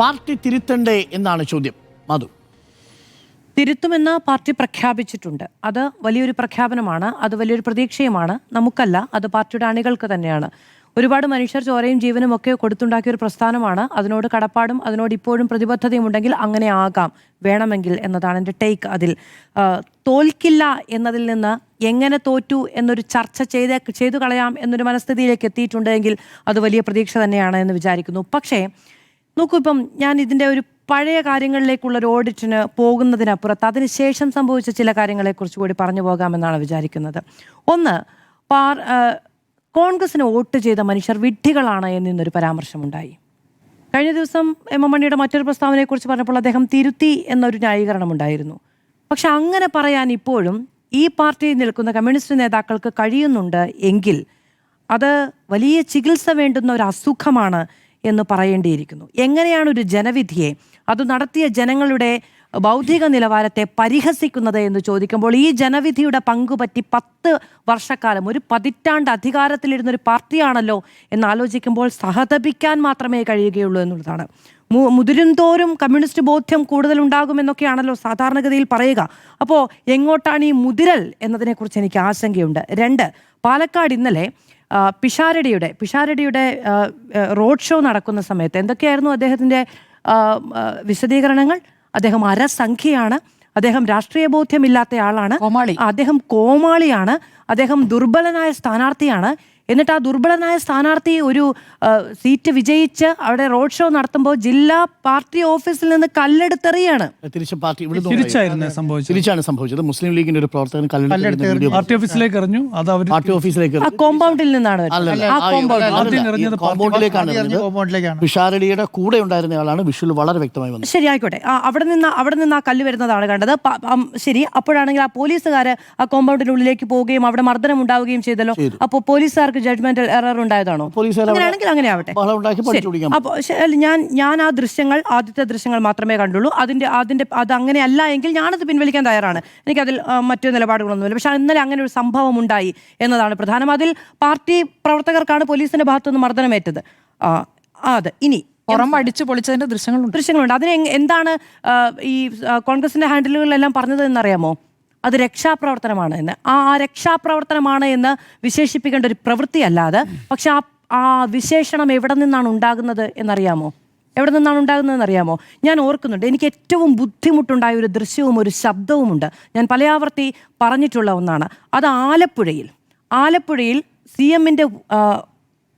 Party തിരുത്തണ്ടേ എന്നാണ് ചോദ്യം. മധു. തിരുത്തുമെന്ന് party പ്രഖ്യാപിച്ചിട്ടുണ്ട്. അത് വലിയൊരു പ്രഖ്യാപനമാണ്, അത് വലിയൊരു പ്രതീക്ഷയുമാണ്. നമുക്കല്ല, അത് പാർട്ടിയുടെ അണികൾക്ക് തന്നെയാണ്. ഒരുപാട് മനുഷ്യർ ചോരയും ജീവനും ഒക്കെ കൊടുത്തുണ്ടാക്കിയ ഒരു പ്രസ്ഥാനമാണ്. അതിനോട് കടപ്പാടും അതിനോട് ഇപ്പോഴും പ്രതിബദ്ധതയും ഉണ്ടെങ്കിൽ അങ്ങനെ ആകാം, വേണമെങ്കിൽ എന്നതാണ് എൻ്റെ ടേക്ക്. അതിൽ തോൽക്കില്ല എന്നതിൽ നിന്ന് എങ്ങനെ തോറ്റു എന്നൊരു ചർച്ച ചെയ്തു കളയാം എന്നൊരു മനസ്ഥിതിയിലേക്ക് എത്തിയിട്ടുണ്ടെങ്കിൽ അത് വലിയ പ്രതീക്ഷ തന്നെയാണ് എന്ന് വിചാരിക്കുന്നു. പക്ഷേ നോക്കൂ, ഇപ്പം ഞാൻ ഇതിൻ്റെ ഒരു പഴയ കാര്യങ്ങളിലേക്കുള്ളൊരു ഓഡിറ്റിന് പോകുന്നതിനപ്പുറത്ത് അതിനുശേഷം സംഭവിച്ച ചില കാര്യങ്ങളെക്കുറിച്ച് കൂടി പറഞ്ഞു പോകാമെന്നാണ് വിചാരിക്കുന്നത്. ഒന്ന്, കോൺഗ്രസിന് വോട്ട് ചെയ്ത മനുഷ്യർ വിഡ്ഢികളാണ് എന്നൊരു പരാമർശമുണ്ടായി. കഴിഞ്ഞ ദിവസം എം മണിയുടെ മറ്റൊരു പ്രസ്താവനയെക്കുറിച്ച് പറഞ്ഞപ്പോൾ അദ്ദേഹം തിരുത്തി എന്നൊരു ന്യായീകരണം ഉണ്ടായിരുന്നു. പക്ഷെ അങ്ങനെ പറയാൻ ഇപ്പോഴും ഈ പാർട്ടിയിൽ നിൽക്കുന്ന കമ്മ്യൂണിസ്റ്റ് നേതാക്കൾക്ക് കഴിയുന്നുണ്ട് എങ്കിൽ അത് വലിയ ചികിത്സ വേണ്ടുന്ന ഒരു അസുഖമാണ് എന്ന് പറയേണ്ടിയിരിക്കുന്നു. എങ്ങനെയാണ് ഒരു ജനവിധിയെ, അത് നടത്തിയ ജനങ്ങളുടെ ബൗദ്ധിക നിലവാരത്തെ പരിഹസിക്കുന്നത് എന്ന് ചോദിക്കുമ്പോൾ, ഈ ജനവിധിയുടെ പങ്കുപറ്റി 10 വർഷക്കാലം, ഒരു പതിറ്റാണ്ട് അധികാരത്തിലിരുന്നൊരു പാർട്ടിയാണല്ലോ എന്നാലോചിക്കുമ്പോൾ സഹതപിക്കാൻ മാത്രമേ കഴിയുകയുള്ളൂ എന്നുള്ളതാണ്. മുതിരുംതോറും കമ്മ്യൂണിസ്റ്റ് ബോധ്യം കൂടുതലുണ്ടാകുമെന്നൊക്കെയാണല്ലോ സാധാരണഗതിയിൽ പറയുക. അപ്പോൾ എങ്ങോട്ടാണ് ഈ മുതിരൽ എന്നതിനെക്കുറിച്ച് എനിക്ക് ആശങ്കയുണ്ട്. 2, പാലക്കാട് ഇന്നലെ പിഷാരടിയുടെ റോഡ് ഷോ നടക്കുന്ന സമയത്ത് എന്തൊക്കെയായിരുന്നു അദ്ദേഹത്തിൻ്റെ വിശദീകരണങ്ങൾ? അദ്ദേഹം അരസംഖ്യയാണ്, അദ്ദേഹം രാഷ്ട്രീയ ബോധ്യമില്ലാത്ത ആളാണ്, അദ്ദേഹം കോമാളിയാണ്, അദ്ദേഹം ദുർബലനായ സ്ഥാനാർത്ഥിയാണ്. എന്നിട്ട് ആ ദുർബലനായ സ്ഥാനാർത്ഥി ഒരു സീറ്റ് അവിടെ റോഡ് ഷോ നടത്തുമ്പോൾ ജില്ലാ പാർട്ടി ഓഫീസിൽ നിന്ന് കല്ലെടുത്തെറിയാണ്. തിരിച്ചാണ് സംഭവിച്ചത്. മുസ്ലിം ലീഗിന്റെ ഒരു പ്രവർത്തകൻ പാർട്ടി ഓഫീസിലേക്ക് എറിഞ്ഞു. അത് പാർട്ടി ഓഫീസിലേക്ക് ആ കോമ്പൗണ്ടിൽ നിന്നാണ് കോമ്പൗണ്ടിലേക്കാണ്. പിഷാരടിയുടെ കൂടെ ഉണ്ടായിരുന്ന ആളാണ്. വിഷ്വൽ വളരെ വ്യക്തമായി വന്നു. ശരി, ആയിക്കോട്ടെ. അവിടെ നിന്ന് ആ കല്ല് വരുന്നതാണ് കണ്ടത്. ശരി, അപ്പോഴാണെങ്കിൽ ആ പോലീസുകാർ ആ കോമ്പൗണ്ടിനുള്ളിലേക്ക് പോവുകയും അവിടെ മർദ്ദനം ഉണ്ടാവുകയും ചെയ്തല്ലോ. അപ്പോൾ പോലീസുകാർക്ക് ജഡ്ജ്മെന്റൽ എറർ ഉണ്ടായതാണോ? അങ്ങനെയാണെങ്കിൽ അങ്ങനെ ആവട്ടെ. അപ്പോൾ ഞാൻ ആ ആദ്യത്തെ ദൃശ്യങ്ങൾ മാത്രമേ കണ്ടുള്ളൂ. അത് അങ്ങനെയല്ല എങ്കിൽ ഞാനത് പിൻവലിക്കാൻ തയ്യാറാണ്. എനിക്കതിൽ മറ്റു നിലപാടുകളൊന്നുമില്ല. പക്ഷെ ഇന്നലെ അങ്ങനെ ഒരു സംഭവം ഉണ്ടായി എന്നതാണ് പ്രധാനം. അതിൽ പാർട്ടി പ്രവർത്തകർക്കാണ് പോലീസിന്റെ ഭാഗത്തുനിന്ന് മർദ്ദനമേറ്റത്. അത് ഇനി അടിച്ചു പൊളിച്ചതിന്റെ ദൃശ്യങ്ങളുണ്ട്. അതിന് എന്താണ് ഈ കോൺഗ്രസിന്റെ ഹാൻഡിലുകളിലെല്ലാം പറഞ്ഞത് എന്നറിയാമോ? അത് രക്ഷാപ്രവർത്തനമാണ് എന്ന്. ആ രക്ഷാപ്രവർത്തനമാണ് എന്ന് വിശേഷിപ്പിക്കേണ്ട ഒരു പ്രവൃത്തിയല്ലാതെ, പക്ഷെ ആ വിശേഷണം എവിടെ നിന്നാണ് ഉണ്ടാകുന്നത് എന്നറിയാമോ? ഞാൻ ഓർക്കുന്നുണ്ട്, എനിക്ക് ഏറ്റവും ബുദ്ധിമുട്ടുണ്ടായ ഒരു ദൃശ്യവും ഒരു ശബ്ദവുമുണ്ട്. ഞാൻ പലയാവർത്തി പറഞ്ഞിട്ടുള്ള ഒന്നാണ്. അത് ആലപ്പുഴയിൽ CM-ന്റെ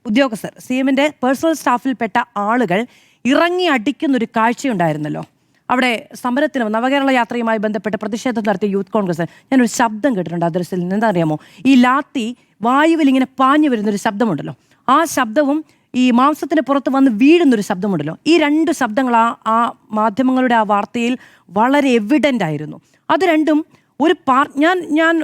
ഉദ്യോഗസ്ഥർ, CM-ന്റെ പേഴ്സണൽ സ്റ്റാഫിൽപ്പെട്ട ആളുകൾ ഇറങ്ങി അടിക്കുന്നൊരു കാഴ്ചയുണ്ടായിരുന്നല്ലോ. അവിടെ സമരത്തിന് നവകേരള യാത്രയുമായി ബന്ധപ്പെട്ട് പ്രതിഷേധം നടത്തിയ യൂത്ത് കോൺഗ്രസ്. ഞാനൊരു ശബ്ദം കേട്ടിട്ടുണ്ട് ആ ദൃശ്യത്തിൽ നിന്ന്. എന്താ അറിയാമോ? ഈ ലാത്തി വായുവിൽ ഇങ്ങനെ പാഞ്ഞു വരുന്നൊരു ശബ്ദമുണ്ടല്ലോ, ആ ശബ്ദവും ഈ മാംസത്തിന് പുറത്ത് വന്ന് വീഴുന്നൊരു ശബ്ദമുണ്ടല്ലോ. ഈ 2 ശബ്ദങ്ങൾ ആ മാധ്യമങ്ങളുടെ ആ വാർത്തയിൽ വളരെ എവിഡൻ്റ് ആയിരുന്നു. അത് രണ്ടും ഞാൻ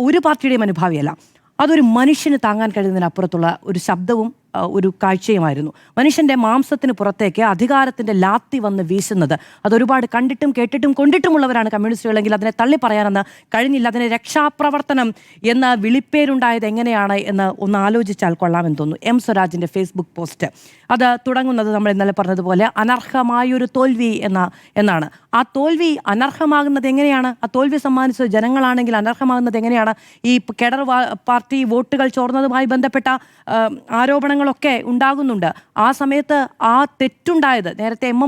ഒരു പാർട്ടിയുടെയും അനുഭാവിയല്ല. അതൊരു മനുഷ്യന് താങ്ങാൻ കഴിയുന്നതിനപ്പുറത്തുള്ള ഒരു ശബ്ദവും ഒരു കാഴ്ചയുമായിരുന്നു. മനുഷ്യൻ്റെ മാംസത്തിന് പുറത്തേക്ക് അധികാരത്തിൻ്റെ ലാത്തി വന്ന് വീശുന്നത്, അതൊരുപാട് കണ്ടിട്ടും കേട്ടിട്ടും കൊണ്ടിട്ടുമുള്ളവരാണ് കമ്മ്യൂണിസ്റ്റുകളെങ്കിൽ അതിനെ തള്ളി പറയാനെന്ന് കഴിഞ്ഞില്ല. അതിന് രക്ഷാപ്രവർത്തനം എന്ന വിളിപ്പേരുണ്ടായത് എങ്ങനെയാണ് എന്ന് ഒന്ന് ആലോചിച്ചാൽ കൊള്ളാമെന്ന് തോന്നുന്നു. M സ്വരാജിൻ്റെ ഫേസ്ബുക്ക് പോസ്റ്റ് അത് തുടങ്ങുന്നത് നമ്മൾ ഇന്നലെ പറഞ്ഞതുപോലെ അനർഹമായൊരു തോൽവി എന്നാണ്. ആ തോൽവി അനർഹമാകുന്നത് എങ്ങനെയാണ്? ആ തോൽവി സമ്മാനിച്ചത് ജനങ്ങളാണെങ്കിൽ അനർഹമാകുന്നത് എങ്ങനെയാണ്? ഈ കേഡർ പാർട്ടി വോട്ടുകൾ ചോർന്നതുമായി ബന്ധപ്പെട്ട ആരോപണങ്ങളൊക്കെ ഉണ്ടാകുന്നുണ്ട്. ആ സമയത്ത് ആ തെറ്റുണ്ടായത് നേരത്തെ എം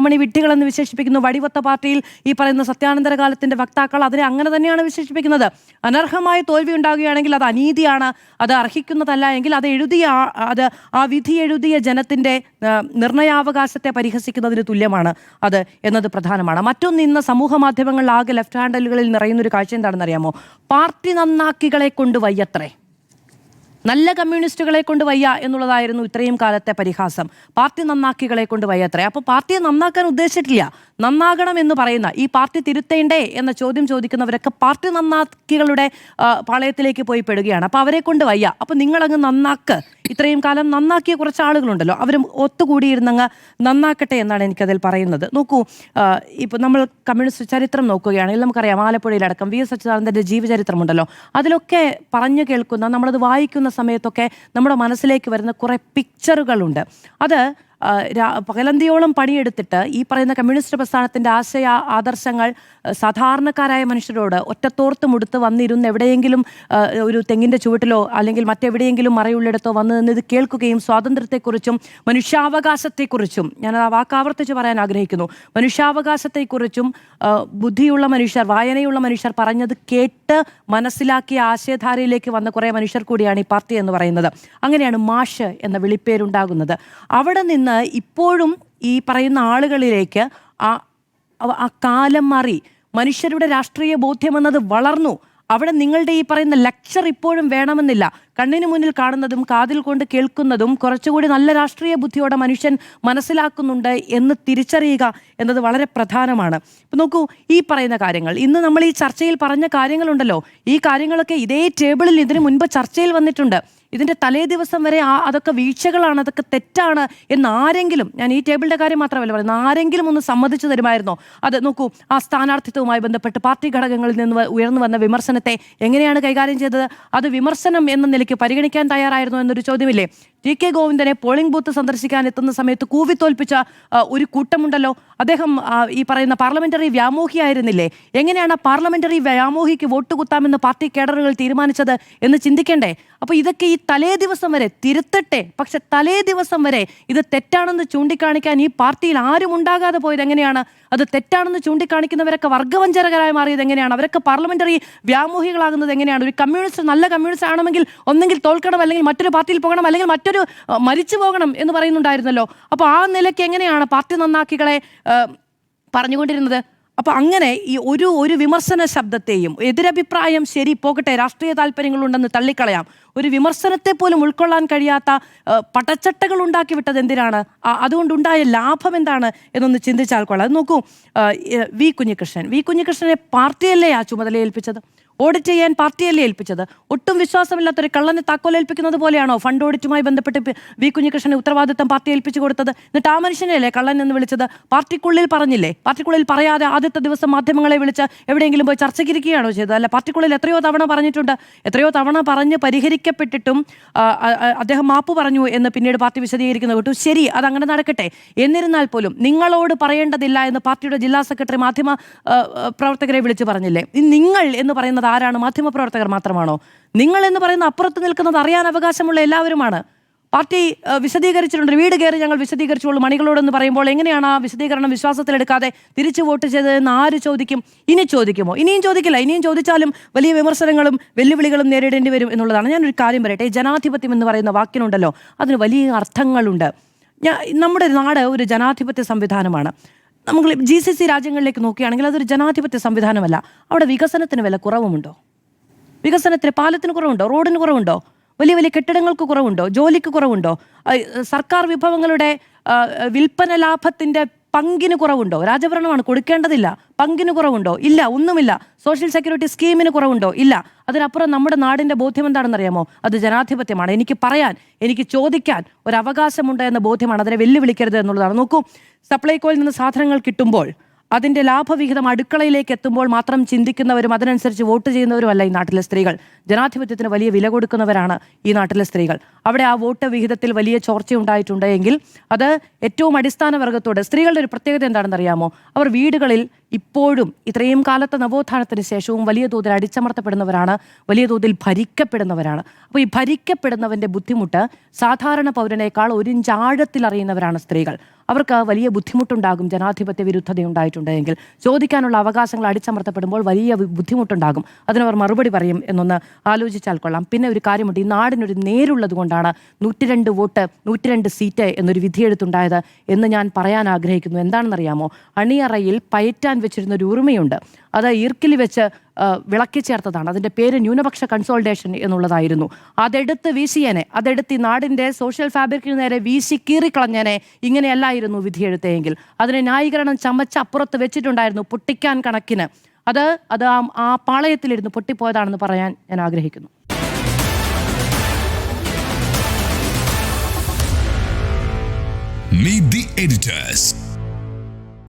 മണി വിഡ്ഢികളെന്ന് വിശേഷിപ്പിക്കുന്നു. വടിവത്ത പാർട്ടിയിൽ ഈ പറയുന്ന സത്യാനന്തര കാലത്തിന്റെ വക്താക്കൾ അതിനെ അങ്ങനെ തന്നെയാണ് വിശേഷിപ്പിക്കുന്നത്. അനർഹമായ തോൽവി ഉണ്ടാകുകയാണെങ്കിൽ അത് അനീതിയാണ്, അത് അർഹിക്കുന്നതല്ല എങ്കിൽ അത് ആ വിധി എഴുതിയ ജനത്തിന്റെ നിർണയാവകാശത്തെ പരിഹസിക്കുന്നതിന് തുല്യമാണ് അത് എന്നത് പ്രധാനമാണ്. മറ്റൊന്ന്, ഇന്ന് സമൂഹ മാധ്യമങ്ങളിൽ ആകെ ലെഫ്റ്റ് ഹാൻഡലുകളിൽ നിറയുന്നൊരു കാഴ്ച എന്താണെന്ന് അറിയാമോ? പാർട്ടി നന്നാക്കികളെ കൊണ്ട് വയ്യത്രേ, നല്ല കമ്മ്യൂണിസ്റ്റുകളെ കൊണ്ട് വയ്യ എന്നുള്ളതായിരുന്നു ഇത്രയും കാലത്തെ പരിഹാസം. പാർട്ടി നന്നാക്കികളെ കൊണ്ട് വയ്യത്രേ. അപ്പോൾ പാർട്ടിയെ നന്നാക്കാൻ ഉദ്ദേശിച്ചിട്ടില്ല, നന്നാകണം എന്ന് പറയുന്ന, ഈ പാർട്ടി തിരുത്തേണ്ടേ എന്ന ചോദ്യം ചോദിക്കുന്നവരൊക്കെ പാർട്ടി നന്നാക്കികളുടെ പാളയത്തിലേക്ക് പോയി പെടുകയാണ്. അപ്പോൾ അവരെ കൊണ്ട് വയ്യ, അപ്പോൾ നിങ്ങളങ്ങ് നന്നാക്ക്. ഇത്രയും കാലം നന്നാക്കിയ കുറച്ച് ആളുകളുണ്ടല്ലോ, അവരും ഒത്തുകൂടിയിരുന്നങ്ങ് നന്നാക്കട്ടെ എന്നാണ് എനിക്കതിൽ പറയുന്നത്. നോക്കൂ, ഇപ്പോൾ നമ്മൾ കമ്മ്യൂണിസ്റ്റ് ചരിത്രം നോക്കുകയാണെങ്കിൽ നമുക്കറിയാം, ആലപ്പുഴയിലടക്കം VS അച്യുതാനന്ദൻ്റെ ജീവചരിത്രമുണ്ടല്ലോ. അതിലൊക്കെ പറഞ്ഞു കേൾക്കുന്ന, നമ്മളത് വായിക്കുന്ന സമയത്തൊക്കെ നമ്മുടെ മനസ്സിലേക്ക് വരുന്ന കുറേ പിക്ചറുകളുണ്ട്. അത് പകലന്തിയോളം പണിയെടുത്തിട്ട് ഈ പറയുന്ന കമ്മ്യൂണിസ്റ്റ് പ്രസ്ഥാനത്തിൻ്റെ ആശയ ആദർശങ്ങൾ സാധാരണക്കാരായ മനുഷ്യരോട് ഒറ്റത്തോർത്ത് മുടുത്ത് വന്നിരുന്ന് എവിടെയെങ്കിലും ഒരു തെങ്ങിൻ്റെ ചുവട്ടിലോ അല്ലെങ്കിൽ മറ്റെവിടെയെങ്കിലും മറയുള്ളിടത്തോ വന്ന് നിന്ന് ഇത് കേൾക്കുകയും സ്വാതന്ത്ര്യത്തെക്കുറിച്ചും മനുഷ്യാവകാശത്തെക്കുറിച്ചും ഞാനത് ആ വാക്ക് ആവർത്തിച്ച് പറയാൻ ആഗ്രഹിക്കുന്നു, മനുഷ്യാവകാശത്തെക്കുറിച്ചും ബുദ്ധിയുള്ള മനുഷ്യർ, വായനയുള്ള മനുഷ്യർ പറഞ്ഞത് കേട്ട് മനസ്സിലാക്കിയ ആശയധാരയിലേക്ക് വന്ന കുറേ മനുഷ്യർ കൂടിയാണ് ഈ പാർട്ടി എന്ന് പറയുന്നത്. അങ്ങനെയാണ് മാഷ് എന്ന വിളിപ്പേരുണ്ടാകുന്നത്. അവിടെ നിന്ന് ഇപ്പോഴും ഈ പറയുന്ന ആളുകളിലേക്ക് ആ കാലം മാറി മനുഷ്യരുടെ രാഷ്ട്രീയ ബോധ്യമെന്നത് വളർന്നു. അവിടെ നിങ്ങളുടെ ഈ പറയുന്ന ലെക്ചർ ഇപ്പോഴും വേണമെന്നില്ല. കണ്ണിന് മുന്നിൽ കാണുന്നതും കാതിൽ കൊണ്ട് കേൾക്കുന്നതും കുറച്ചുകൂടി നല്ല രാഷ്ട്രീയ ബുദ്ധിയോടെ മനുഷ്യൻ മനസ്സിലാക്കുന്നുണ്ട് എന്ന് തിരിച്ചറിയുക എന്നത് വളരെ പ്രധാനമാണ്. ഇപ്പം നോക്കൂ, ഈ പറയുന്ന കാര്യങ്ങൾ ഇന്ന് നമ്മൾ ഈ ചർച്ചയിൽ പറഞ്ഞ കാര്യങ്ങളുണ്ടല്ലോ, ഈ കാര്യങ്ങളൊക്കെ ഇതേ ടേബിളിൽ ഇതിനു മുൻപ് ചർച്ചയിൽ വന്നിട്ടുണ്ട്. ഇതിൻ്റെ തലേ ദിവസം വരെ അതൊക്കെ വീഴ്ചകളാണ്, അതൊക്കെ തെറ്റാണ് എന്ന് ആരെങ്കിലും, ഞാൻ ഈ ടേബിളിൻ്റെ കാര്യം മാത്രമല്ല പറയുന്നത്, ആരെങ്കിലും ഒന്ന് സമ്മതിച്ചു തരുമായിരുന്നോ? അത് നോക്കൂ, ആ സ്ഥാനാർത്ഥിത്വവുമായി ബന്ധപ്പെട്ട് പാർട്ടി ഘടകങ്ങളിൽ നിന്ന് ഉയർന്നു വന്ന വിമർശനത്തെ എങ്ങനെയാണ് കൈകാര്യം ചെയ്തത്? അത് വിമർശനം എന്ന നിലയ്ക്ക് പരിഗണിക്കാൻ തയ്യാറായിരുന്നു എന്നൊരു ചോദ്യമില്ലേ? ടി.കെ. ഗോവിന്ദനെ പോളിംഗ് ബൂത്ത് സന്ദർശിക്കാൻ എത്തുന്ന സമയത്ത് കൂവിത്തോൽപ്പിച്ച ഒരു കൂട്ടമുണ്ടല്ലോ. അദ്ദേഹം ഈ പറയുന്ന പാർലമെന്ററി വ്യാമോഹിയായിരുന്നില്ലേ? എങ്ങനെയാണ് പാർലമെന്ററി വ്യാമോഹിക്ക് വോട്ട് കുത്താമെന്ന് പാർട്ടി കേഡറുകൾ തീരുമാനിച്ചത് എന്ന് ചിന്തിക്കണ്ടേ? അപ്പോൾ ഇതൊക്കെ ഈ തലേ ദിവസം വരെ തിരുത്തട്ടെ, പക്ഷെ തലേ ദിവസം വരെ ഇത് തെറ്റാണെന്ന് ചൂണ്ടിക്കാണിക്കാൻ ഈ പാർട്ടിയിൽ ആരും ഉണ്ടാകാതെ പോയത് എങ്ങനെയാണ്? അത് തെറ്റാണെന്ന് ചൂണ്ടിക്കാണിക്കുന്നവരൊക്കെ വർഗ്ഗവഞ്ചകരായി മാറിയത് എങ്ങനെയാണ്? അവരൊക്കെ പാർലമെന്ററി വ്യാമോഹികളാകുന്നത് എങ്ങനെയാണ്? ഒരു കമ്മ്യൂണിസ്റ്റ് നല്ല കമ്മ്യൂണിസ്റ്റ് ആണെങ്കിൽ ഒന്നെങ്കിൽ തോൽക്കണം, അല്ലെങ്കിൽ മറ്റൊരു പാർട്ടിയിൽ പോകണം, അല്ലെങ്കിൽ മറ്റൊരു മരിച്ചു പോകണം എന്ന് പറയുന്നുണ്ടായിരുന്നല്ലോ. അപ്പോൾ ആ നിലയ്ക്ക് എങ്ങനെയാണ് പാർട്ടി നന്നാക്കികളെ പറഞ്ഞുകൊണ്ടിരുന്നത്? അപ്പോൾ അങ്ങനെ ഈ ഒരു വിമർശന ശബ്ദത്തെയും എതിരഭിപ്രായം ശരി പോകട്ടെ, രാഷ്ട്രീയ താല്പര്യങ്ങളുണ്ടെന്ന് തള്ളിക്കളയാം, ഒരു വിമർശനത്തെ പോലും ഉൾക്കൊള്ളാൻ കഴിയാത്ത പടച്ചട്ടകൾ ഉണ്ടാക്കി വിട്ടത് എന്തിനാണ്? അതുകൊണ്ടുണ്ടായ ലാഭം എന്താണ് എന്നൊന്ന് ചിന്തിച്ചാൽ കൊള്ളാം. അത് നോക്കൂ, വി കുഞ്ഞികൃഷ്ണനെ പാർട്ടിയല്ലേ ആ ചുമതല ഏൽപ്പിച്ചത്? ഓഡിറ്റ് ചെയ്യാൻ പാർട്ടിയല്ലേ ഏൽപ്പിച്ചത്? ഒട്ടും വിശ്വാസമില്ലാത്തൊരു കള്ളനെ താക്കോലേൽപ്പിക്കുന്നത് പോലെയാണോ ഫണ്ട് ഓഡിറ്റുമായി ബന്ധപ്പെട്ട് വി കുഞ്ഞികൃഷ്ണനെ ഉത്തരവാദിത്തം പാർട്ടി ഏൽപ്പിച്ചു കൊടുത്തത്? എന്നിട്ട് ആ മനുഷ്യനെയല്ലേ കള്ളൻ എന്ന് വിളിച്ചത്? പാർട്ടിക്കുള്ളിൽ പറഞ്ഞില്ലേ? പാർട്ടിക്കുള്ളിൽ പറയാതെ ആദ്യത്തെ ദിവസം മാധ്യമങ്ങളെ വിളിച്ച് എവിടെയെങ്കിലും പോയി ചർച്ചയ്ക്കിരിക്കുകയാണോ ചെയ്തത്? അല്ല, പാർട്ടിക്കുള്ളിൽ എത്രയോ തവണ പറഞ്ഞിട്ടുണ്ട്. എത്രയോ തവണ പറഞ്ഞ് പരിഹരിക്കപ്പെട്ടിട്ടും അദ്ദേഹം മാപ്പ് പറഞ്ഞു എന്ന് പിന്നീട് പാർട്ടി വിശദീകരിക്കുന്നത് കേട്ടു. ശരി, അതങ്ങനെ നടക്കട്ടെ. എന്നിരുന്നാൽ പോലും നിങ്ങളോട് പറയേണ്ടതില്ല എന്ന് പാർട്ടിയുടെ ജില്ലാ സെക്രട്ടറി മാധ്യമ പ്രവർത്തകരെ വിളിച്ച് പറഞ്ഞില്ലേ? നിങ്ങൾ എന്ന് പറയുന്നത് ആരാണ്? മാധ്യമപ്രവർത്തകർ മാത്രമാണോ? നിങ്ങൾ എന്ന് പറയുന്ന അപ്പുറത്ത് നിൽക്കുന്നത് അറിയാൻ അവകാശമുള്ള എല്ലാവരുമാണ്. പാർട്ടി വിശദീകരിച്ചിട്ടുണ്ട്, വീട് കയറി ഞങ്ങൾ വിശദീകരിച്ചുള്ളൂ മണികളോടെന്ന് പറയുമ്പോൾ എങ്ങനെയാണ് ആ വിശദീകരണം വിശ്വാസത്തിലെടുക്കാതെ തിരിച്ചു വോട്ട് ചെയ്തതെന്ന് ആര് ചോദിക്കും? ഇനി ചോദിക്കുമോ? ഇനിയും ചോദിക്കില്ല. ഇനിയും ചോദിച്ചാലും വലിയ വിമർശനങ്ങളും വെല്ലുവിളികളും നേരിടേണ്ടി വരും എന്നുള്ളതാണ്. ഞാനൊരു കാര്യം പറയട്ടെ, ജനാധിപത്യം എന്ന് പറയുന്ന വാക്കിനുണ്ടല്ലോ, അതിന് വലിയ അർത്ഥങ്ങളുണ്ട്. നമ്മുടെ നാട് ഒരു ജനാധിപത്യ സംവിധാനമാണ്. നമ്മൾ GCC രാജ്യങ്ങളിലേക്ക് നോക്കുകയാണെങ്കിൽ അതൊരു ജനാധിപത്യ സംവിധാനമല്ല. അവിടെ വികസനത്തിന് വില കുറവുമുണ്ടോ? വികസനത്തിന് പാലത്തിന് കുറവുണ്ടോ? റോഡിന് കുറവുണ്ടോ? വലിയ വലിയ കെട്ടിടങ്ങൾക്ക് കുറവുണ്ടോ? ജോലിക്ക് കുറവുണ്ടോ? സർക്കാർ വിഭവങ്ങളുടെ വിൽപ്പന ലാഭത്തിൻ്റെ പങ്കിന് കുറവുണ്ടോ? രാജഭരണമാണ്, കൊടുക്കേണ്ടതില്ല. പങ്കിന് കുറവുണ്ടോ? ഇല്ല, ഒന്നുമില്ല. സോഷ്യൽ സെക്യൂരിറ്റി സ്കീമിന് കുറവുണ്ടോ? ഇല്ല. അതിനപ്പുറം നമ്മുടെ നാടിൻ്റെ ബോധ്യം എന്താണെന്നറിയാമോ? അത് ജനാധിപത്യമാണ്. എനിക്ക് പറയാൻ, എനിക്ക് ചോദിക്കാൻ ഒരു അവകാശമുണ്ട് എന്ന ബോധ്യമാണ്. അതിനെ വെല്ലുവിളിക്കരുത് എന്നുള്ളതാണ്. നോക്കൂ, സപ്ലൈകോയിൽ നിന്ന് സാധനങ്ങൾ കിട്ടുമ്പോൾ അതിൻ്റെ ലാഭവിഹിതം അടുക്കളയിലേക്ക് എത്തുമ്പോൾ മാത്രം ചിന്തിക്കുന്നവരും അതിനനുസരിച്ച് വോട്ട് ചെയ്യുന്നവരുമല്ല ഈ നാട്ടിലെ സ്ത്രീകൾ. ജനാധിപത്യത്തിന് വലിയ വില കൊടുക്കുന്നവരാണ് ഈ നാട്ടിലെ സ്ത്രീകൾ. അവിടെ ആ വോട്ട് വിഹിതത്തിൽ വലിയ ചോർച്ചയുണ്ടായിട്ടുണ്ട് എങ്കിൽ അത് ഏറ്റവും അടിസ്ഥാന വർഗത്തോട്. സ്ത്രീകളുടെ ഒരു പ്രത്യേകത എന്താണെന്ന് അറിയാമോ? അവർ വീടുകളിൽ ഇപ്പോഴും ഇത്രയും കാലത്തെ നവോത്ഥാനത്തിന് ശേഷവും വലിയ തോതിൽ അടിച്ചമർത്തപ്പെടുന്നവരാണ്, വലിയ തോതിൽ ഭരിക്കപ്പെടുന്നവരാണ്. അപ്പോൾ ഈ ഭരിക്കപ്പെടുന്നവൻ്റെ ബുദ്ധിമുട്ട് സാധാരണ പൗരനേക്കാൾ ഒരിഞ്ച് ആഴത്തിൽ അറിയുന്നവരാണ് സ്ത്രീകൾ. അവർക്ക് വലിയ ബുദ്ധിമുട്ടുണ്ടാകും ജനാധിപത്യ വിരുദ്ധതയുണ്ടായിട്ടുണ്ടെങ്കിൽ. ചോദിക്കാനുള്ള അവകാശങ്ങൾ അടിച്ചമർത്തപ്പെടുമ്പോൾ വലിയ ബുദ്ധിമുട്ടുണ്ടാകും. അതിനവർ മറുപടി പറയും എന്നൊന്ന് ആലോചിച്ചാൽ കൊള്ളാം. പിന്നെ ഒരു കാര്യമുണ്ട്, ഈ നാടിനൊരു നേരുള്ളത് കൊണ്ടാണ് 102 വോട്ട് 102 സീറ്റ് എന്നൊരു വിധിയെഴുത്തുണ്ടായത് എന്ന് ഞാൻ പറയാൻ ആഗ്രഹിക്കുന്നു. എന്താണെന്നറിയാമോ? അണിയറയിൽ പയറ്റാൻ വെച്ചിരുന്ന ഒരു ഉറുമയുണ്ട്. അത് ഈർക്കിലി വെച്ച് വിളക്കി ചേർത്തതാണ്. അതിൻ്റെ പേര് ന്യൂനപക്ഷ കൺസോൾട്ടേഷൻ എന്നുള്ളതായിരുന്നു. അതെടുത്ത് വീശിയേനെ, അതെടുത്ത് ഈ നാടിൻ്റെ സോഷ്യൽ ഫാബ്രിക്കിന് നേരെ വീശി കീറിക്കളഞ്ഞേനെ. ഇങ്ങനെയല്ലായിരുന്നു വിധിയെഴുത്തെങ്കിൽ അതിനെ ന്യായീകരണം ചമച്ച് അപ്പുറത്ത് വെച്ചിട്ടുണ്ടായിരുന്നു പൊട്ടിക്കാൻ കണക്കിന്. അത് ആ പാളയത്തിലിരുന്ന് പൊട്ടിപ്പോയതാണെന്ന് പറയാൻ ഞാൻ ആഗ്രഹിക്കുന്നു. Meet the editors.